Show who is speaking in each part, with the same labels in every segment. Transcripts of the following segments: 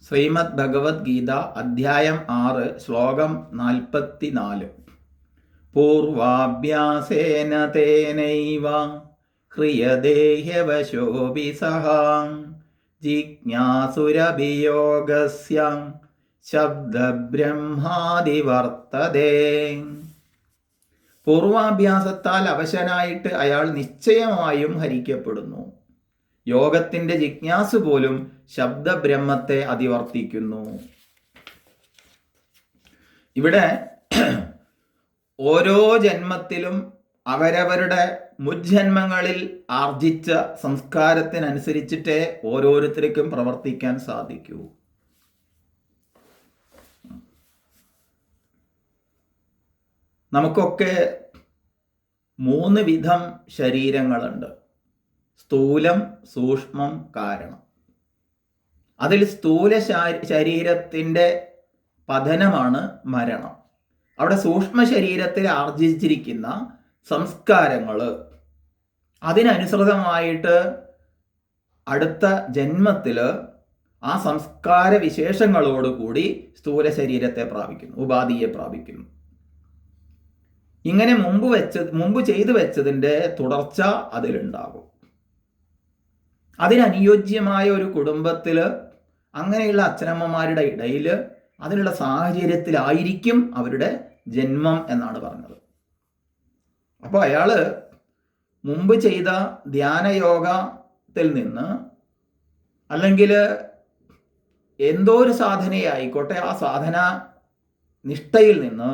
Speaker 1: ശ്രീമദ് ഭഗവത്ഗീത അധ്യായം 6 ശ്ലോകം 44. പൂർവാഭ്യാസേന തേനൈവ ഹ്രിയതേ ഹ്യവശോऽപി സഹ ജിജ്ഞാസുരഭിയോഗസ്യ ശബ്ദബ്രഹ്മാദിവർത്തതേ. പൂർവാഭ്യാസത്താൽ അവശനായിട്ട് അയാൾ നിശ്ചയമായും ഹരിക്കപ്പെടുന്നു. യോഗത്തിന്റെ ജിജ്ഞാസു പോലും ശബ്ദബ്രഹ്മത്തെ അതിവർത്തിക്കുന്നു. ഇവിടെ ഓരോ ജന്മത്തിലും അവരവരുടെ മുജ്ജന്മങ്ങളിൽ ആർജിച്ച സംസ്കാരത്തിനനുസരിച്ചിട്ടേ ഓരോരുത്തർക്കും പ്രവർത്തിക്കാൻ സാധിക്കൂ. നമുക്കൊക്കെ 3 വിധം ശരീരങ്ങളുണ്ട്: സ്ഥൂലം, സൂക്ഷ്മം, കാരണം. അതിൽ സ്ഥൂല ശരീരത്തിൻ്റെ പതനമാണ് മരണം. അവിടെ സൂക്ഷ്മ ശരീരത്തിൽ ആർജിച്ചിരിക്കുന്ന സംസ്കാരങ്ങൾ അതിനനുസൃതമായിട്ട് അടുത്ത ജന്മത്തിൽ ആ സംസ്കാര വിശേഷങ്ങളോടുകൂടി സ്ഥൂല ശരീരത്തെ പ്രാപിക്കുന്നു, ഉപാധിയെ പ്രാപിക്കുന്നു. ഇങ്ങനെ മുമ്പ് ചെയ്തു വെച്ചതിൻ്റെ തുടർച്ച അതിലുണ്ടാകും. അതിനനുയോജ്യമായ ഒരു കുടുംബത്തിൽ അങ്ങനെയുള്ള അച്ഛനമ്മമാരുടെ ഇടയിൽ അതിനുള്ള സാഹചര്യത്തിലായിരിക്കും അവരുടെ ജന്മം എന്നാണ് പറഞ്ഞത്. അപ്പോൾ അയാൾ മുമ്പ് ചെയ്ത ധ്യാനയോഗത്തിൽ നിന്ന് അല്ലെങ്കിൽ എന്തോ ഒരു സാധനയായിക്കോട്ടെ, ആ സാധന നിഷ്ഠയിൽ നിന്ന്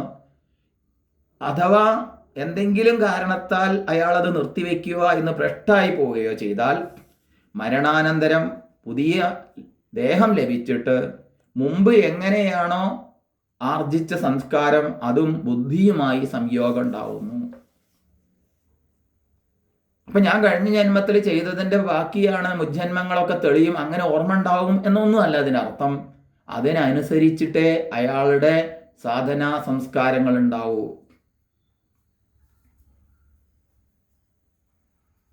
Speaker 1: അഥവാ എന്തെങ്കിലും കാരണത്താൽ അയാളത് നിർത്തിവെക്കുക എന്ന് ഭ്രഷ്ടായി പോവുകയോ ചെയ്താൽ മരണാനന്തരം പുതിയ ദേഹം ലഭിച്ചിട്ട് മുമ്പ് എങ്ങനെയാണോ ആർജിച്ച സംസ്കാരം അതും ബുദ്ധിയുമായി സംയോഗം ഉണ്ടാവുന്നു. അപ്പം ഞാൻ കഴിഞ്ഞ ജന്മത്തിൽ ചെയ്തതിൻ്റെ ബാക്കിയാണ് മുജ്ജന്മങ്ങളൊക്കെ തെളിയും, അങ്ങനെ ഓർമ്മ ഉണ്ടാവും എന്നൊന്നും അല്ല അതിനർത്ഥം. അതിനനുസരിച്ചിട്ടേ അയാളുടെ സാധനാ സംസ്കാരങ്ങൾ ഉണ്ടാവൂ.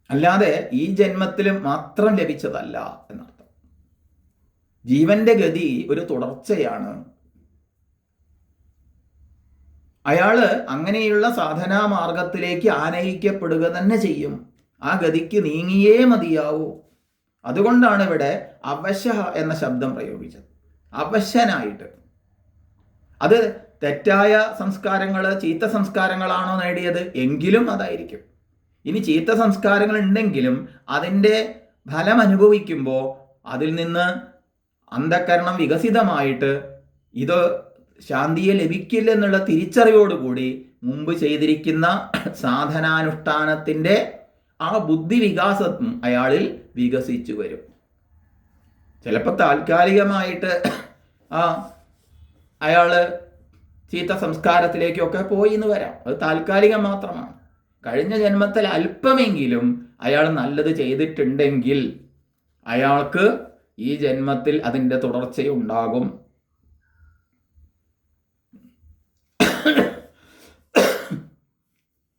Speaker 1: അല്ലാതെ ഈ ജന്മത്തിൽ മാത്രം ലഭിച്ചതല്ല എന്നർത്ഥം. ജീവന്റെ ഗതി ഒരു തുടർച്ചയാണ്. അയാള് അങ്ങനെയുള്ള സാധനാ മാർഗത്തിലേക്ക് ആനയിക്കപ്പെടുക തന്നെ ചെയ്യും. ആ ഗതിക്ക് നീങ്ങിയേ മതിയാവൂ. അതുകൊണ്ടാണ് ഇവിടെ അവശ എന്ന ശബ്ദം പ്രയോഗിച്ചത്. അവശനായിട്ട്. അത് തെറ്റായ സംസ്കാരങ്ങൾ, ചീത്ത സംസ്കാരങ്ങളാണോ നേടിയത് എങ്കിലും അതായിരിക്കും. ഇനി ചീത്ത സംസ്കാരങ്ങൾ ഉണ്ടെങ്കിലും അതിൻ്റെ ഫലം അനുഭവിക്കുമ്പോൾ അതിൽ നിന്ന് അന്ധകരണം വികസിതമായിട്ട് ഇത് ശാന്തിയെ ലഭിക്കില്ല എന്നുള്ള തിരിച്ചറിവോടുകൂടി മുമ്പ് ചെയ്തിരിക്കുന്ന സാധനാനുഷ്ഠാനത്തിൻ്റെ ആ ബുദ്ധി വികാസം അയാളിൽ വികസിച്ചു വരും. ചിലപ്പോൾ താൽക്കാലികമായിട്ട് അയാൾ ചീത്ത സംസ്കാരത്തിലേക്കൊക്കെ പോയി എന്ന് വരാം. അത് താൽക്കാലികം മാത്രമാണ്. കഴിഞ്ഞ ജന്മത്തിൽ അല്പമെങ്കിലും അയാൾ നല്ലത് ചെയ്തിട്ടുണ്ടെങ്കിൽ അയാൾക്ക് ഈ ജന്മത്തിൽ അതിൻ്റെ തുടർച്ചയുണ്ടാകും.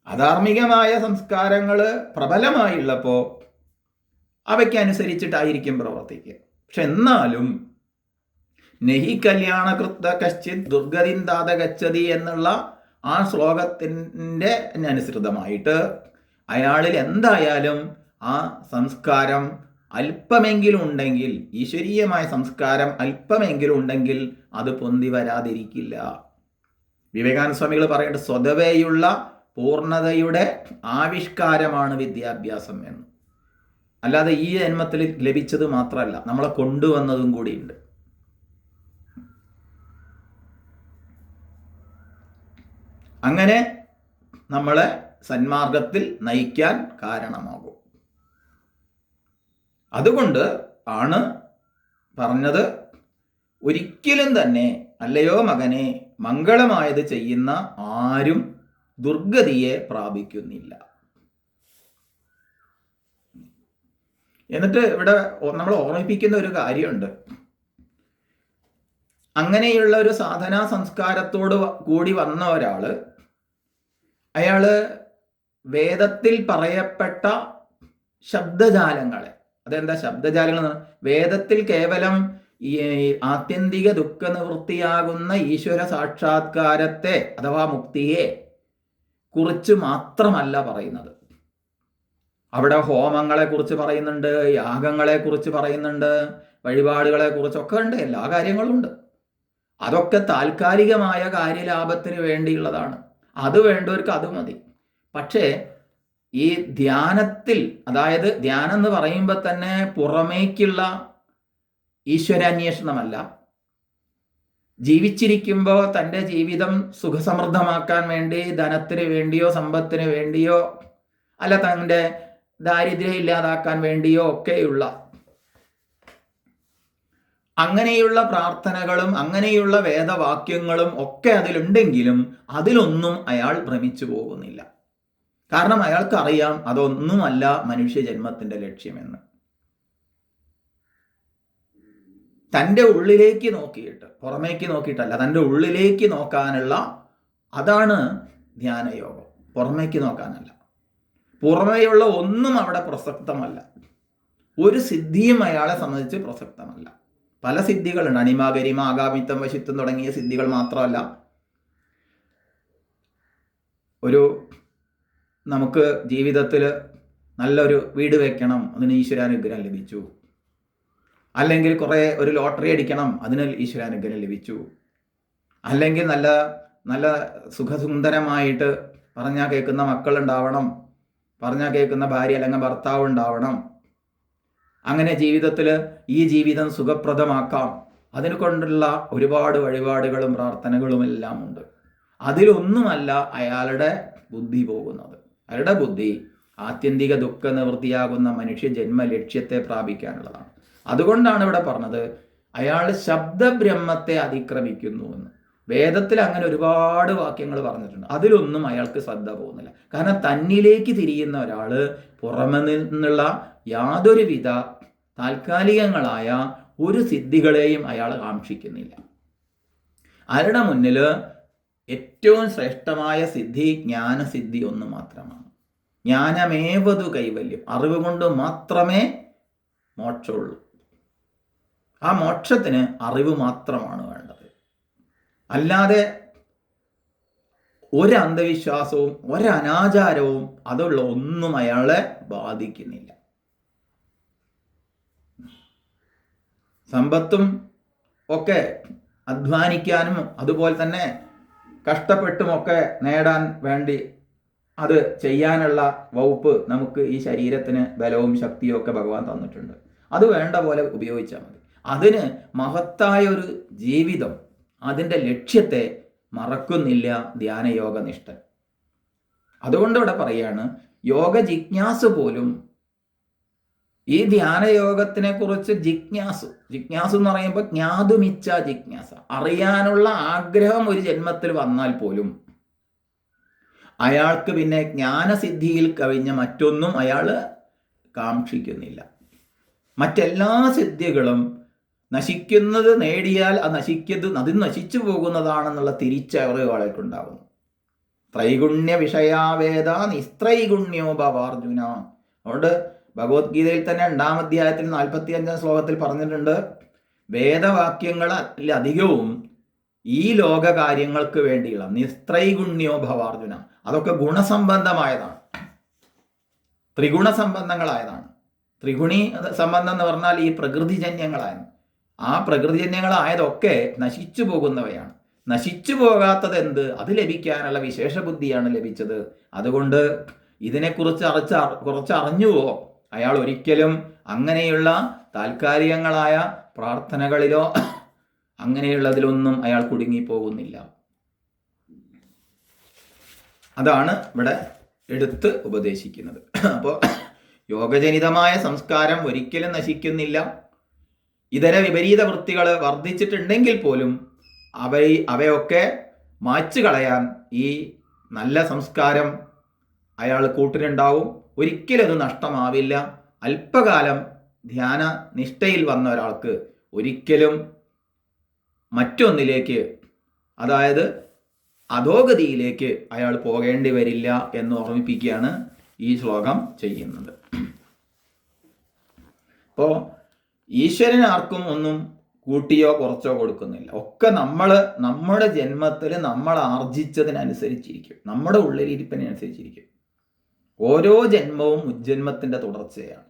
Speaker 1: അധാർമികമായ സംസ്കാരങ്ങൾ പ്രബലമായുള്ളപ്പോൾ അവയ്ക്കനുസരിച്ചിട്ടായിരിക്കും പ്രവർത്തിക്കുക. പക്ഷെ എന്നാലും നഹി കല്യാണകൃത കശ്ചിത് ദുർഗതിന്താത ഗച്ഛതി എന്നുള്ള ആ ശ്ലോകത്തിൻ്റെ അനുസൃതമായിട്ട് അയാളിൽ എന്തായാലും ആ സംസ്കാരം അല്പമെങ്കിലും ഉണ്ടെങ്കിൽ, ഈശ്വരീയമായ സംസ്കാരം അല്പമെങ്കിലും ഉണ്ടെങ്കിൽ അത് പൊന്തി വരാതിരിക്കില്ല. വിവേകാനന്ദ സ്വാമികൾ പറയേണ്ടത് സ്വതവേയുള്ള പൂർണ്ണതയുടെ ആവിഷ്കാരമാണ് വിദ്യാഭ്യാസം എന്ന്. അല്ലാതെ ഈ ജന്മത്തിൽ ലഭിച്ചത് മാത്രമല്ല, നമ്മളെ കൊണ്ടുവന്നതും കൂടിയുണ്ട്. അങ്ങനെ നമ്മളെ സന്മാർഗത്തിൽ നയിക്കാൻ കാരണമാകും. അതുകൊണ്ട് ആണ് പറഞ്ഞത്, ഒരിക്കലും തന്നെ അല്ലയോ മകനെ മംഗളമായത് ചെയ്യുന്ന ആരും ദുർഗതിയെ പ്രാപിക്കുന്നില്ല. എന്നിട്ട് ഇവിടെ നമ്മൾ ഓർമ്മിപ്പിക്കുന്ന ഒരു കാര്യമുണ്ട്. അങ്ങനെയുള്ള ഒരു സാധനാ സംസ്കാരത്തോട് കൂടി വന്ന ഒരാള് അയാള് വേദത്തിൽ പറയപ്പെട്ട ശബ്ദജാലങ്ങളെ, അതെന്താ ശബ്ദജാലങ്ങൾ? വേദത്തിൽ കേവലം ഈ ആത്യന്തിക ദുഃഖ നിവൃത്തിയാകുന്ന ഈശ്വര സാക്ഷാത്കാരത്തെ അഥവാ മുക്തിയെ കുറിച്ച് മാത്രമല്ല പറയുന്നത്. അവിടെ ഹോമങ്ങളെ കുറിച്ച് പറയുന്നുണ്ട്, യാഗങ്ങളെ കുറിച്ച് പറയുന്നുണ്ട്, വഴിപാടുകളെ കുറിച്ചൊക്കെ ഉണ്ട്, എല്ലാ കാര്യങ്ങളും ഉണ്ട്. അതൊക്കെ താൽക്കാലികമായ കാര്യലാഭത്തിന് വേണ്ടിയുള്ളതാണ്. അത് വേണ്ടവർക്ക് അത് മതി. പക്ഷേ ഈ ധ്യാനത്തിൽ, അതായത് ധ്യാനം എന്ന് പറയുമ്പോൾ തന്നെ പുറമേക്കുള്ള ഈശ്വരാന്വേഷണമല്ല, ജീവിച്ചിരിക്കുമ്പോൾ തൻ്റെ ജീവിതം സുഖസമൃദ്ധമാക്കാൻ വേണ്ടി ധനത്തിന് വേണ്ടിയോ സമ്പത്തിന് വേണ്ടിയോ അല്ല തൻ്റെ ദാരിദ്ര്യം ഇല്ലാതാക്കാൻ വേണ്ടിയോ ഒക്കെയുള്ള അങ്ങനെയുള്ള പ്രാർത്ഥനകളും അങ്ങനെയുള്ള വേദവാക്യങ്ങളും ഒക്കെ അതിലുണ്ടെങ്കിലും അതിലൊന്നും അയാൾ ഭ്രമിച്ചു പോകുന്നില്ല. കാരണം അയാൾക്കറിയാം അതൊന്നുമല്ല മനുഷ്യജന്മത്തിൻ്റെ ലക്ഷ്യമെന്ന്. തൻ്റെ ഉള്ളിലേക്ക് നോക്കിയിട്ട്, പുറമേക്ക് നോക്കിയിട്ടല്ല, തൻ്റെ ഉള്ളിലേക്ക് നോക്കാനുള്ള അതാണ് ധ്യാനയോഗം. പുറമേക്ക് നോക്കാനല്ല. പുറമേയുള്ള ഒന്നും അവിടെ പ്രസക്തമല്ല. ഒരു സിദ്ധിയും അയാളെ സംബന്ധിച്ച് പ്രസക്തമല്ല. പല സിദ്ധികളുണ്ട്. അണിമ, ഗരിമ, ആഗാമിത്വം, വശിത്വം തുടങ്ങിയ സിദ്ധികൾ മാത്രമല്ല. ഒരു നമുക്ക് ജീവിതത്തിൽ നല്ലൊരു വീട് വെക്കണം, അതിന് ഈശ്വരാനുഗ്രഹം ലഭിച്ചു. അല്ലെങ്കിൽ ഒരു ലോട്ടറി അടിക്കണം, അതിന് ഈശ്വരാനുഗ്രഹം ലഭിച്ചു. അല്ലെങ്കിൽ നല്ല നല്ല സുഖസുന്ദരമായിട്ട് പറഞ്ഞാൽ കേൾക്കുന്ന മക്കളുണ്ടാവണം, പറഞ്ഞാൽ കേൾക്കുന്ന ഭാര്യ അല്ലെങ്കിൽ ഭർത്താവ് ഉണ്ടാവണം. അങ്ങനെ ജീവിതത്തിൽ ഈ ജീവിതം സുഖപ്രദമാക്കാം. അതിനെ കൊണ്ടുള്ള ഒരുപാട് വഴിപാടുകളും പ്രാർത്ഥനകളും എല്ലാം ഉണ്ട്. അതിലൊന്നുമല്ല അയാളുടെ ബുദ്ധി പോകുന്നത്. അയാളുടെ ബുദ്ധി ആത്യന്തിക ദുഃഖ നിവൃത്തിയാകുന്ന മനുഷ്യ ജന്മ ലക്ഷ്യത്തെ പ്രാപിക്കാനുള്ളതാണ്. അതുകൊണ്ടാണ് ഇവിടെ പറഞ്ഞത് അയാൾ ശബ്ദബ്രഹ്മത്തെ അതിക്രമിക്കുന്നു എന്ന്. വേദത്തിൽ അങ്ങനെ ഒരുപാട് വാക്യങ്ങൾ പറഞ്ഞിട്ടുണ്ട്. അതിലൊന്നും അയാൾക്ക് ശ്രദ്ധ പോകുന്നില്ല. കാരണം തന്നിലേക്ക് തിരിയുന്ന ഒരാൾ പുറമെ നിന്നുള്ള യാതൊരുവിധ താൽക്കാലികങ്ങളായ ഒരു സിദ്ധികളെയും അയാൾ കാക്ഷിക്കുന്നില്ല. അയാളുടെ മുന്നിൽ ഏറ്റവും ശ്രേഷ്ഠമായ സിദ്ധി ജ്ഞാനസിദ്ധി ഒന്ന് മാത്രമാണ്. ജ്ഞാനമേവതു കൈവല്യം. അറിവ് കൊണ്ട് മാത്രമേ മോക്ഷമുള്ളൂ. ആ മോക്ഷത്തിന് അറിവ് മാത്രമാണ് വേണ്ടത്. അല്ലാതെ ഒരു അന്ധവിശ്വാസവും ഒരു അനാചാരവും അതുള്ള ഒന്നും അയാളെ ബാധിക്കുന്നില്ല. സമ്പത്തും ഒക്കെ അധ്വാനിക്കാനും അതുപോലെ തന്നെ കഷ്ടപ്പെട്ടുമൊക്കെ നേടാൻ വേണ്ടി അത് ചെയ്യാനുള്ള വകുപ്പ് നമുക്ക് ഈ ശരീരത്തിന് ബലവും ശക്തിയും ഒക്കെ ഭഗവാൻ തന്നിട്ടുണ്ട്. അത് വേണ്ട പോലെ ഉപയോഗിച്ചാൽ മതി. അതിന് മഹത്തായ ഒരു ജീവിതം, അതിൻ്റെ ലക്ഷ്യത്തെ മറക്കുന്നില്ല ധ്യാനയോഗനിഷ്ഠൻ. അതുകൊണ്ട് ഇവിടെ പറയാണ്, യോഗ ജിജ്ഞാസു പോലും ഈ ധ്യാനയോഗത്തിനെ കുറിച്ച് ജിജ്ഞാസു എന്ന് പറയുമ്പോൾ ജ്ഞാതുമിച്ച ജിജ്ഞാസ, അറിയാനുള്ള ആഗ്രഹം ഒരു ജന്മത്തിൽ വന്നാൽ പോലും അയാൾക്ക് പിന്നെ ജ്ഞാനസിദ്ധിയിൽ കവിഞ്ഞ മറ്റൊന്നും അയാൾ കാക്ഷിക്കുന്നില്ല. മറ്റെല്ലാ സിദ്ധികളും നശിക്കുന്നത് നേടിയാൽ അത് നശിച്ചു പോകുന്നതാണെന്നുള്ള തിരിച്ചറിവ് അയാൾക്കുണ്ടാകുന്നു. ത്രൈഗുണ്യ വിഷയാവേദ നിസ്ത്രൈഗുണ്യോ ഭവാർജുന. അതുകൊണ്ട് ഭഗവത്ഗീതയിൽ തന്നെ 2-ാം അധ്യായത്തിൽ 45-ാം ശ്ലോകത്തിൽ പറഞ്ഞിട്ടുണ്ട്, വേദവാക്യങ്ങളധികവും ഈ ലോക കാര്യങ്ങൾക്ക് വേണ്ടിയുള്ള നിസ്ത്രൈഗുണ്യോ ഭവാർജുന. അതൊക്കെ ഗുണസംബന്ധമായതാണ്, ത്രിഗുണസംബന്ധങ്ങളായതാണ്. ത്രിഗുണി സംബന്ധം എന്ന് പറഞ്ഞാൽ ഈ പ്രകൃതിജന്യങ്ങളായ ആ പ്രകൃതിജന്യങ്ങളായതൊക്കെ നശിച്ചു പോകുന്നവയാണ്. നശിച്ചു പോകാത്തത് എന്ത്? അത് ലഭിക്കാനുള്ള വിശേഷ ബുദ്ധിയാണ് ലഭിച്ചത്. അതുകൊണ്ട് ഇതിനെക്കുറിച്ച് കുറച്ച് അറിഞ്ഞുവോ അയാൾ ഒരിക്കലും അങ്ങനെയുള്ള താൽക്കാലികങ്ങളായ പ്രാർത്ഥനകളിലോ അങ്ങനെയുള്ളതിലൊന്നും അയാൾ കുടുങ്ങിപ്പോകുന്നില്ല. അതാണ് ഇവിടെ എടുത്ത് ഉപദേശിക്കുന്നത്. അപ്പോൾ യോഗജനിതമായ സംസ്കാരം ഒരിക്കലും നശിക്കുന്നില്ല. ഇതര വിപരീത വൃത്തികൾ വർദ്ധിച്ചിട്ടുണ്ടെങ്കിൽ പോലും അവയൊക്കെ മായ്ച്ചു കളയാൻ ഈ നല്ല സംസ്കാരം അയാൾ കൂട്ടിനുണ്ടാവും. ഒരിക്കലും അത് നഷ്ടമാവില്ല. അല്പകാലം ധ്യാന നിഷ്ഠയിൽ വന്ന ഒരാൾക്ക് ഒരിക്കലും മറ്റൊന്നിലേക്ക്, അതായത് അധോഗതിയിലേക്ക് അയാൾ പോകേണ്ടി വരില്ല എന്ന് ഓർമ്മിപ്പിക്കുകയാണ് ഈ ശ്ലോകം ചെയ്യുന്നത്. അപ്പോൾ ഈശ്വരൻ ആർക്കും ഒന്നും കൂട്ടിയോ കുറച്ചോ കൊടുക്കുന്നില്ല. ഒക്കെ നമ്മുടെ ജന്മത്തിൽ നമ്മൾ ആർജിച്ചതിനനുസരിച്ചിരിക്കും, നമ്മുടെ ഉള്ളിലിരിപ്പിനനുസരിച്ചിരിക്കും. ഓരോ ജന്മവും മുജ്ജന്മത്തിൻ്റെ തുടർച്ചയാണ്.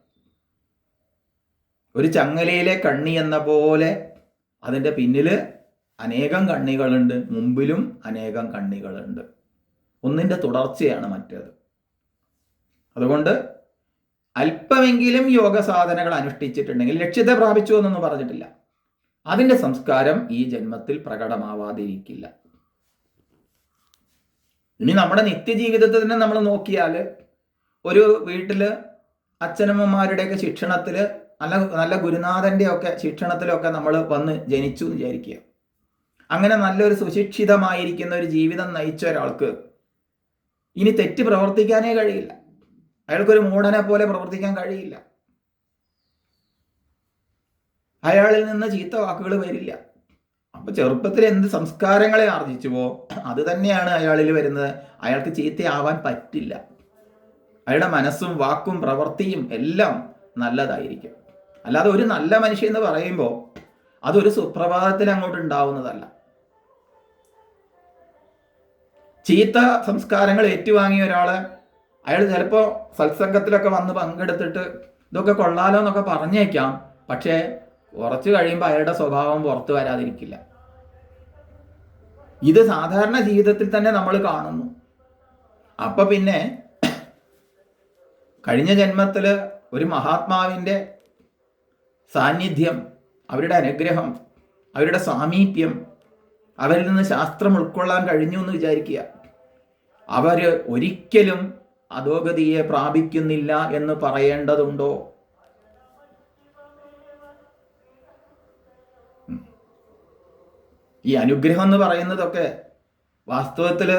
Speaker 1: ഒരു ചങ്ങലയിലെ കണ്ണി എന്ന പോലെ അതിൻ്റെ പിന്നിൽ അനേകം കണ്ണികളുണ്ട്, മുമ്പിലും അനേകം കണ്ണികളുണ്ട്. ഒന്നിൻ്റെ തുടർച്ചയാണ് മറ്റേത്. അതുകൊണ്ട് അല്പമെങ്കിലും യോഗ സാധനകൾ അനുഷ്ഠിച്ചിട്ടുണ്ടെങ്കിൽ ലക്ഷ്യത്തെ പ്രാപിച്ചു എന്നൊന്നും പറഞ്ഞിട്ടില്ല. അതിൻ്റെ സംസ്കാരം ഈ ജന്മത്തിൽ പ്രകടമാവാതിരിക്കില്ല. ഇനി നമ്മുടെ നിത്യജീവിതത്തിൽ തന്നെ നമ്മൾ നോക്കിയാൽ, ഒരു വീട്ടിൽ അച്ഛനമ്മമാരുടെയൊക്കെ ശിക്ഷണത്തിൽ, നല്ല ഗുരുനാഥൻ്റെയൊക്കെ ശിക്ഷണത്തിലൊക്കെ നമ്മൾ വന്ന് ജനിച്ചു എന്ന് വിചാരിക്കുക. അങ്ങനെ നല്ലൊരു സുശിക്ഷിതമായിരിക്കുന്ന ഒരു ജീവിതം നയിച്ച ഒരാൾക്ക് ഇനി തെറ്റ് പ്രവർത്തിക്കാനേ കഴിയില്ല. അയാൾക്കൊരു മൂഢനെ പോലെ പ്രവർത്തിക്കാൻ കഴിയില്ല. അയാളിൽ നിന്ന് ചീത്ത വാക്കുകൾ വരില്ല. അപ്പൊ ചെറുപ്പത്തിൽ എന്ത് സംസ്കാരങ്ങളെ ആർജിച്ചുവോ അത് തന്നെയാണ് അയാളിൽ വരുന്നത്. അയാൾക്ക് ചീത്തയാവാൻ പറ്റില്ല. അയാളുടെ മനസ്സും വാക്കും പ്രവൃത്തിയും എല്ലാം നല്ലതായിരിക്കും. അല്ലാതെ ഒരു നല്ല മനുഷ്യൻ എന്ന് പറയുമ്പോൾ അതൊരു സുപ്രഭാതത്തിൽ അങ്ങോട്ട് ഉണ്ടാവുന്നതല്ല. ചീത്ത സംസ്കാരങ്ങൾ ഏറ്റുവാങ്ങിയ ഒരാളെ അയാൾ ചിലപ്പോൾ സത്സംഗത്തിലൊക്കെ വന്ന് പങ്കെടുത്തിട്ട് ഇതൊക്കെ കൊള്ളാലോ എന്നൊക്കെ പറഞ്ഞേക്കാം. പക്ഷേ കുറച്ച് കഴിയുമ്പോൾ അയാളുടെ സ്വഭാവം പുറത്തു വരാതിരിക്കില്ല. ഇത് സാധാരണ ജീവിതത്തിൽ തന്നെ നമ്മൾ കാണുന്നു. അപ്പൊ പിന്നെ കഴിഞ്ഞ ജന്മത്തിൽ ഒരു മഹാത്മാവിൻ്റെ സാന്നിധ്യം, അവരുടെ അനുഗ്രഹം, അവരുടെ സാമീപ്യം, അവരിൽ നിന്ന് ശാസ്ത്രം ഉൾക്കൊള്ളാൻ കഴിഞ്ഞു എന്ന് വിചാരിക്കുക. അവർ ഒരിക്കലും അധോഗതിയെ പ്രാപിക്കുന്നില്ല എന്ന് പറയേണ്ടതുണ്ടോ? ഈ അനുഗ്രഹം എന്ന് പറയുന്നതൊക്കെ വാസ്തവത്തിൽ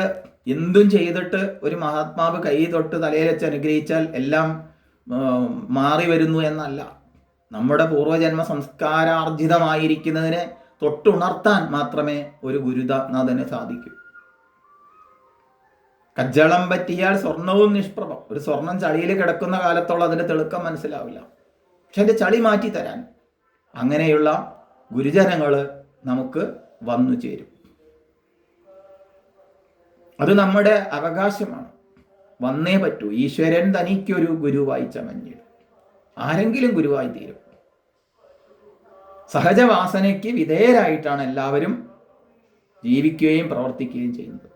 Speaker 1: എന്തും ചെയ്തിട്ട് ഒരു മഹാത്മാവ് കൈ തൊട്ട് തലയിൽ വെച്ച് അനുഗ്രഹിച്ചാൽ എല്ലാം മാറി വരുന്നു എന്നല്ല. നമ്മുടെ പൂർവജന്മ സംസ്കാരാർജിതമായിരിക്കുന്നതിനെ തൊട്ടുണർത്താൻ മാത്രമേ ഒരു ഗുരുനാഥന് സാധിക്കൂ. കജ്ജളം പറ്റിയാൽ സ്വർണവും നിഷ്പ്രഭം. ഒരു സ്വർണം ചളിയിൽ കിടക്കുന്ന കാലത്തോളം അതിൻ്റെ തിളക്കം മനസ്സിലാവില്ല. പക്ഷെ അതിൻ്റെ ചളി മാറ്റി തരാൻ അങ്ങനെയുള്ള ഗുരുജനങ്ങൾ നമുക്ക് വന്നു ചേരും. അത് നമ്മുടെ അവകാശമാണ്, വന്നേ പറ്റൂ. ഈശ്വരൻ തനിക്കൊരു ഗുരുവായി ചമഞ്ഞിടും. ആരെങ്കിലും ഗുരുവായി തീരും. സഹജവാസനയ്ക്ക് വിധേയരായിട്ടാണ് എല്ലാവരും ജീവിക്കുകയും പ്രവർത്തിക്കുകയും ചെയ്യുന്നത്.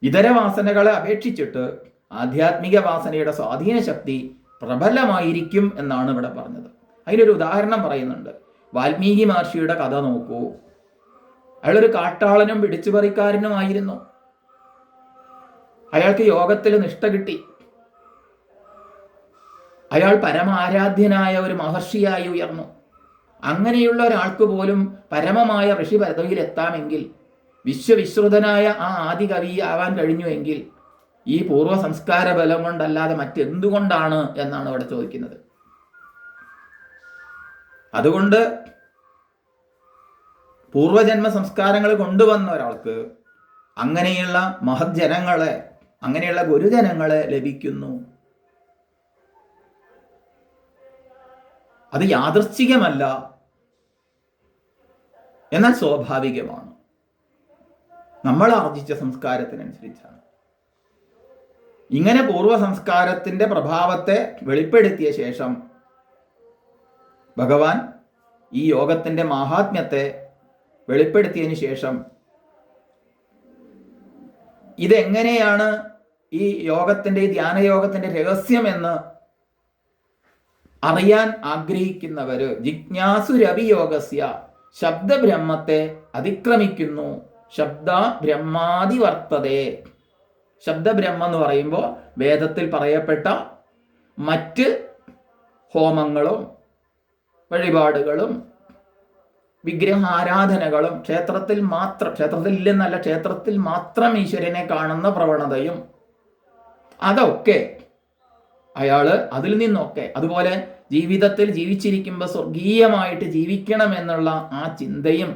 Speaker 1: ഇതര വാസനകളെ അപേക്ഷിച്ചിട്ട് ആധ്യാത്മിക വാസനയുടെ സ്വാധീന ശക്തി പ്രബലമായിരിക്കും എന്നാണ് ഇവിടെ പറഞ്ഞത്. അതിനൊരു ഉദാഹരണം പറയുന്നുണ്ട്. വാൽമീകി മഹർഷിയുടെ കഥ നോക്കൂ. അയാളൊരു കാട്ടാളനും പിടിച്ചുപറിക്കാരനുമായിരുന്നു. അയാൾക്ക് യോഗത്തിൽ നിഷ്ഠ കിട്ടി. അയാൾ പരമാരാധ്യനായ ഒരു മഹർഷിയായി ഉയർന്നു. അങ്ങനെയുള്ള ഒരാൾക്ക് പോലും പരമമായ ഋഷി പദവിയിൽ എത്താമെങ്കിൽ, വിശ്വവിശ്രുതനായ ആ ആദി കവി ആവാൻ കഴിഞ്ഞുവെങ്കിൽ ഈ പൂർവ്വ സംസ്കാര ബലം കൊണ്ടല്ലാതെ മറ്റെന്തുകൊണ്ടാണ് എന്നാണ് ഇവിടെ ചോദിക്കുന്നത്. അതുകൊണ്ട് പൂർവജന്മ സംസ്കാരങ്ങൾ കൊണ്ടുവന്ന ഒരാൾക്ക് അങ്ങനെയുള്ള മഹജ്ജനങ്ങളെ, അങ്ങനെയുള്ള ഗുരുജനങ്ങളെ ലഭിക്കുന്നു. അത് യാദൃച്ഛികമല്ല, എന്നാൽ സ്വാഭാവികമാണ്. നമ്മൾ ആർജിച്ച സംസ്കാരത്തിനനുസരിച്ചാണ്. ഇങ്ങനെ പൂർവ്വ സംസ്കാരത്തിന്റെ പ്രഭാവത്തെ വെളിപ്പെടുത്തിയ ശേഷം ഭഗവാൻ ഈ യോഗത്തിന്റെ മാഹാത്മ്യത്തെ വെളിപ്പെടുത്തിയതിനു ശേഷം ഇതെങ്ങനെയാണ് ഈ യോഗത്തിന്റെ, ഈ ധ്യാനയോഗത്തിന്റെ രഹസ്യമെന്ന് അറിയാൻ ആഗ്രഹിക്കുന്നവര് ജിജ്ഞാസുരവിയോഗസ്യ ശബ്ദബ്രഹ്മത്തെ അതിക്രമിക്കുന്നു. ശബ്ദ ബ്രഹ്മാതി വർത്തതേ. ശബ്ദബ്രഹ്മം എന്ന് പറയുമ്പോൾ വേദത്തിൽ പറയപ്പെട്ട മറ്റ് ഹോമങ്ങളും വഴിപാടുകളും വിഗ്രഹാരാധനകളും ക്ഷേത്രത്തിൽ ഇല്ലെന്നല്ല, ക്ഷേത്രത്തിൽ മാത്രം ഈശ്വരനെ കാണുന്ന പ്രവണതയും അതൊക്കെ അതിൽ നിന്നൊക്കെ, അതുപോലെ ജീവിതത്തിൽ ജീവിച്ചിരിക്കുമ്പോൾ സ്വർഗീയമായിട്ട് ജീവിക്കണമെന്നുള്ള ആ ചിന്തയും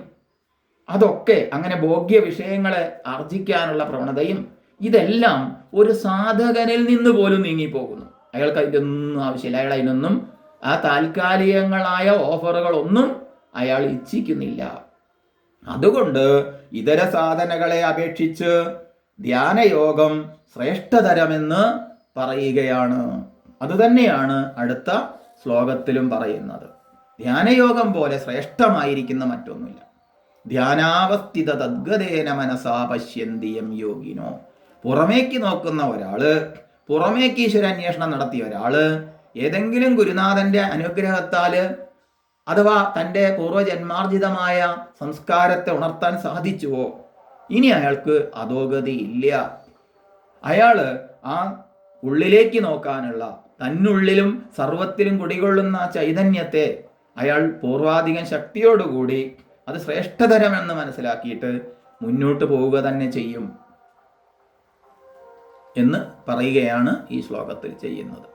Speaker 1: അതൊക്കെ, അങ്ങനെ ഭോഗ്യ വിഷയങ്ങളെ ആർജിക്കാനുള്ള പ്രവണതയും, ഇതെല്ലാം ഒരു സാധകനിൽ നിന്ന് പോലും നീങ്ങിപ്പോകുന്നു. അയാൾക്ക് അതിൻ്റെ ഒന്നും ആവശ്യമില്ല. അയാൾ അതിനൊന്നും ആ താൽക്കാലികങ്ങളായ ഓഫറുകളൊന്നും അയാൾ ഇച്ഛിക്കുന്നില്ല. അതുകൊണ്ട് ഇതര സാധനകളെ അപേക്ഷിച്ച് ധ്യാനയോഗം ശ്രേഷ്ഠതരമെന്ന് പറയുകയാണ്. അതുതന്നെയാണ് അടുത്ത ശ്ലോകത്തിലും പറയുന്നത്. ധ്യാനയോഗം പോലെ ശ്രേഷ്ഠമായിരിക്കുന്ന മറ്റൊന്നുമില്ല. ധ്യാനാവസ്ഥിത തദ്ഗതേന മനസാ പശ്യന്തിയം യോഗിനോ. പുറമേക്ക് നോക്കുന്ന ഒരാള്, പുറമേക്ക് ഈശ്വരാന്വേഷണം നടത്തിയ ഒരാള് ഏതെങ്കിലും ഗുരുനാഥന്റെ അനുഗ്രഹത്താൽ അഥവാ തൻ്റെ പൂർവജന്മാർജിതമായ സംസ്കാരത്തെ ഉണർത്താൻ സാധിച്ചുവോ, ഇനി അയാൾക്ക് അധോഗതി ഇല്ല. അയാള് ആ ഉള്ളിലേക്ക് നോക്കാനുള്ള, തന്നുള്ളിലും സർവത്തിലും കുടികൊള്ളുന്ന ചൈതന്യത്തെ അയാൾ പൂർവാധികം ശക്തിയോടുകൂടി അത് ശ്രേഷ്ഠതരമെന്ന് മനസ്സിലാക്കിയിട്ട് മുന്നോട്ട് പോവുക തന്നെ ചെയ്യും എന്ന് പറയുകയാണ് ഈ ശ്ലോകത്തിൽ ചെയ്യുന്നത്.